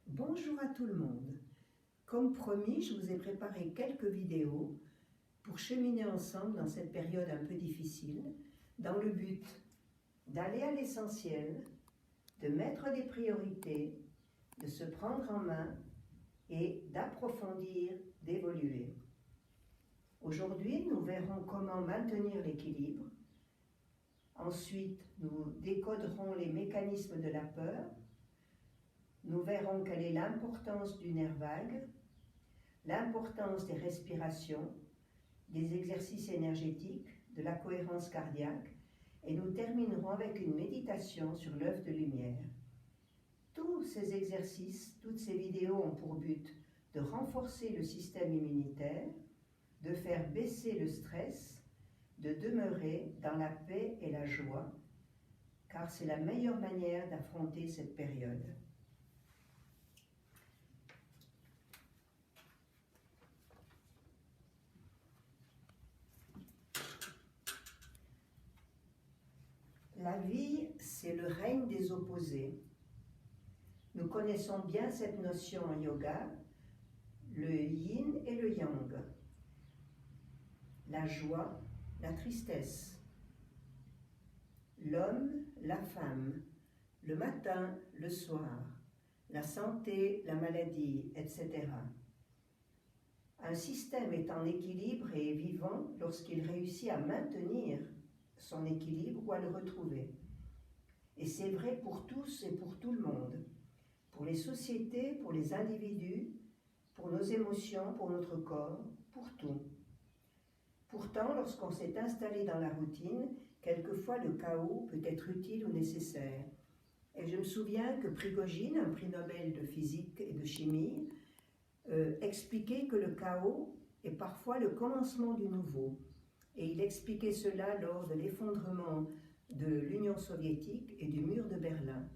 Bonjour à tout le monde. Comme promis, je vous ai préparé quelques vidéos pour cheminer ensemble dans cette période un peu difficile, dans le but d'aller à l'essentiel, de mettre des priorités, de se prendre en main et d'approfondir, d'évoluer. Aujourd'hui, nous verrons comment maintenir l'équilibre. Ensuite, nous décoderons les mécanismes de la peur. Nous verrons quelle est l'importance du nerf vague, l'importance des respirations, des exercices énergétiques, de la cohérence cardiaque, et nous terminerons avec une méditation sur l'œuf de lumière. Tous ces exercices, toutes ces vidéos ont pour but de renforcer le système immunitaire, de faire baisser le stress, de demeurer dans la paix et la joie, car c'est la meilleure manière d'affronter cette période. La vie, c'est le règne des opposés. Nous connaissons bien cette notion en yoga, le yin et le yang, la joie, la tristesse, l'homme, la femme, le matin, le soir, la santé, la maladie, etc. Un système est en équilibre et est vivant lorsqu'il réussit à maintenir son équilibre ou à le retrouver. Et c'est vrai pour tous et pour tout le monde, pour les sociétés, pour les individus, pour nos émotions, pour notre corps, pour tout. Pourtant, lorsqu'on s'est installé dans la routine, quelquefois le chaos peut être utile ou nécessaire. Et je me souviens que Prigogine, un prix Nobel de physique et de chimie, expliquait que le chaos est parfois le commencement du nouveau. Et il expliquait cela lors de l'effondrement de l'Union soviétique et du mur de Berlin.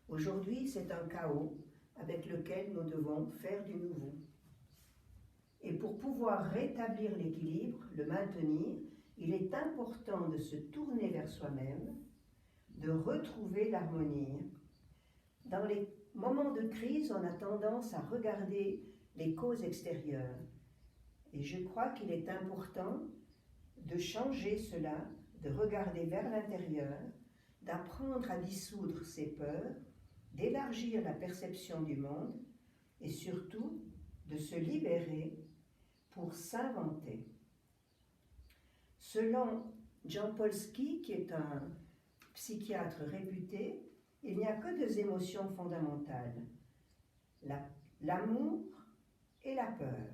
Aujourd'hui, c'est un chaos avec lequel nous devons faire du nouveau. Et pour pouvoir rétablir l'équilibre, le maintenir, il est important de se tourner vers soi-même, de retrouver l'harmonie. Dans les moments de crise, on a tendance à regarder les causes extérieures. Et je crois qu'il est important de changer cela, de regarder vers l'intérieur, d'apprendre à dissoudre ses peurs, d'élargir la perception du monde et surtout de se libérer pour s'inventer. Selon Jean Polsky, qui est un psychiatre réputé, il n'y a que deux émotions fondamentales, l'amour et la peur.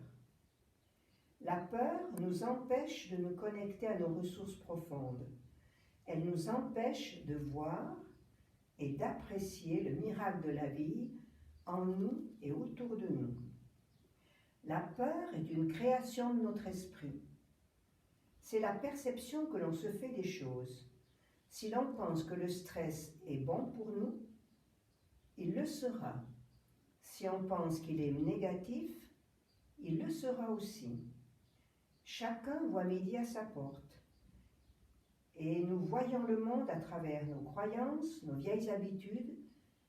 La peur nous empêche de nous connecter à nos ressources profondes. Elle nous empêche de voir et d'apprécier le miracle de la vie en nous et autour de nous. La peur est une création de notre esprit. C'est la perception que l'on se fait des choses. Si l'on pense que le stress est bon pour nous, il le sera. Si on pense qu'il est négatif, il le sera aussi. Chacun voit midi à sa porte. Et nous voyons le monde à travers nos croyances, nos vieilles habitudes,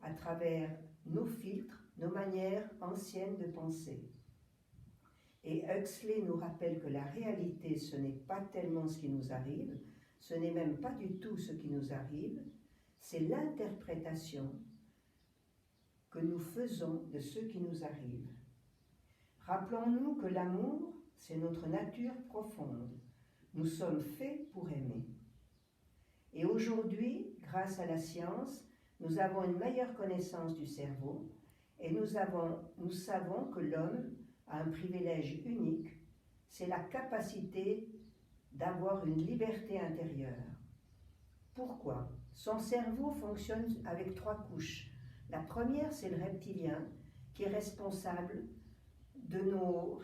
à travers nos filtres, nos manières anciennes de penser. Et Huxley nous rappelle que la réalité, ce n'est pas tellement ce qui nous arrive, ce n'est même pas du tout ce qui nous arrive, c'est l'interprétation que nous faisons de ce qui nous arrive. Rappelons-nous que l'amour, c'est notre nature profonde. Nous sommes faits pour aimer. Et aujourd'hui, grâce à la science, nous avons une meilleure connaissance du cerveau et nous savons que l'homme a un privilège unique, c'est la capacité d'avoir une liberté intérieure. Pourquoi? Son cerveau fonctionne avec 3 couches. La première, c'est le reptilien, qui est responsable de nos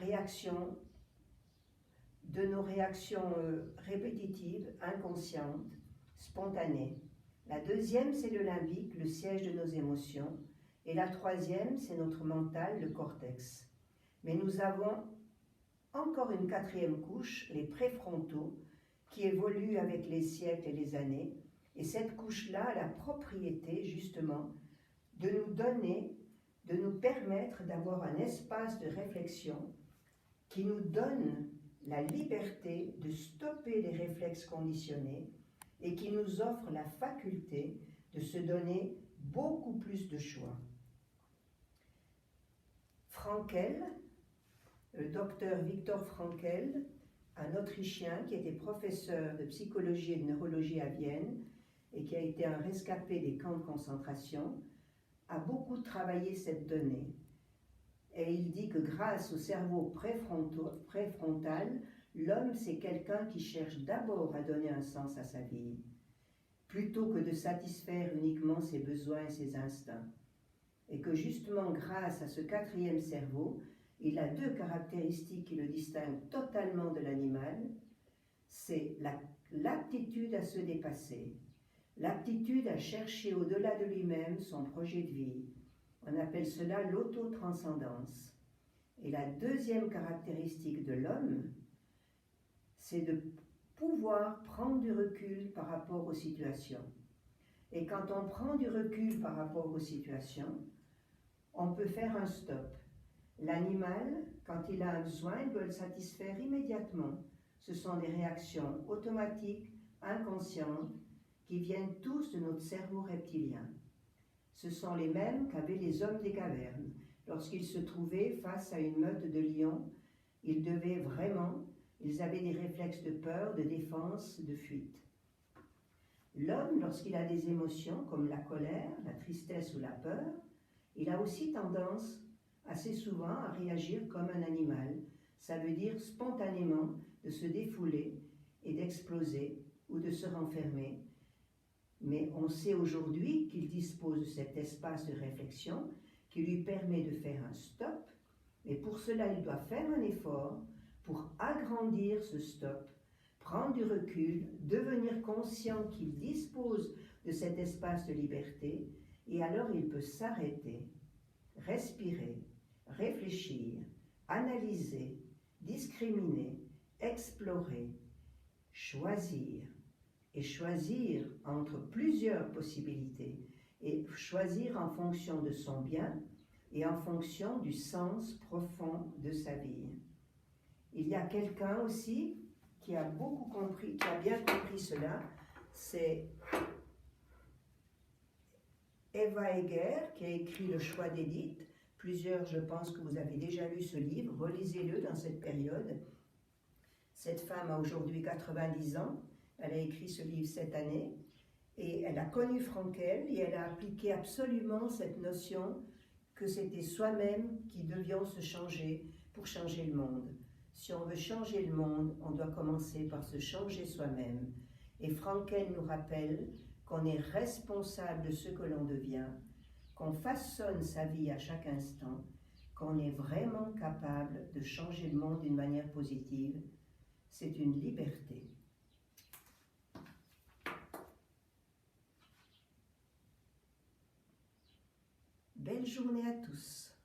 réactions répétitives, inconscientes, spontanées. La deuxième, c'est le limbique, le siège de nos émotions. Et la troisième, c'est notre mental, le cortex. Mais nous avons encore une 4e couche, les préfrontaux, qui évoluent avec les siècles et les années. Et cette couche-là a la propriété, justement, de nous donner de nous permettre d'avoir un espace de réflexion qui nous donne la liberté de stopper les réflexes conditionnés et qui nous offre la faculté de se donner beaucoup plus de choix. Frankel, le docteur Viktor Frankl, un Autrichien qui était professeur de psychologie et de neurologie à Vienne et qui a été un rescapé des camps de concentration, a beaucoup travaillé cette donnée. Et il dit que grâce au cerveau préfrontal, l'homme c'est quelqu'un qui cherche d'abord à donner un sens à sa vie, plutôt que de satisfaire uniquement ses besoins et ses instincts. Et que justement grâce à ce quatrième cerveau, il a deux caractéristiques qui le distinguent totalement de l'animal. C'est l'aptitude à se dépasser, l'aptitude à chercher au-delà de lui-même son projet de vie. On appelle cela l'autotranscendance. Et la deuxième caractéristique de l'homme, c'est de pouvoir prendre du recul par rapport aux situations. Et quand on prend du recul par rapport aux situations, on peut faire un stop. L'animal, quand il a un besoin, il peut le satisfaire immédiatement. Ce sont des réactions automatiques, inconscientes, qui viennent tous de notre cerveau reptilien. Ce sont les mêmes qu'avaient les hommes des cavernes. Lorsqu'ils se trouvaient face à une meute de lions, ils avaient des réflexes de peur, de défense, de fuite. L'homme, lorsqu'il a des émotions comme la colère, la tristesse ou la peur, il a aussi tendance, assez souvent, à réagir comme un animal. Ça veut dire spontanément de se défouler et d'exploser ou de se renfermer. Mais on sait aujourd'hui qu'il dispose de cet espace de réflexion qui lui permet de faire un stop. Et pour cela, il doit faire un effort pour agrandir ce stop, prendre du recul, devenir conscient qu'il dispose de cet espace de liberté, et alors il peut s'arrêter, respirer, réfléchir, analyser, discriminer, explorer, choisir, et choisir entre plusieurs possibilités, et choisir en fonction de son bien et en fonction du sens profond de sa vie. Il y a quelqu'un aussi qui a beaucoup compris, qui a bien compris cela, c'est Eva Eger, qui a écrit Le choix d'Édith. Plusieurs, je pense que vous avez déjà lu ce livre, relisez-le dans cette période. Cette femme a aujourd'hui 90 ans, elle a écrit ce livre cette année, et elle a connu Frankel, et elle a appliqué absolument cette notion que c'était soi-même qui devions se changer pour changer le monde. Si on veut changer le monde, on doit commencer par se changer soi-même. Et Frankel nous rappelle qu'on est responsable de ce que l'on devient, qu'on façonne sa vie à chaque instant, qu'on est vraiment capable de changer le monde d'une manière positive. C'est une liberté. Belle journée à tous.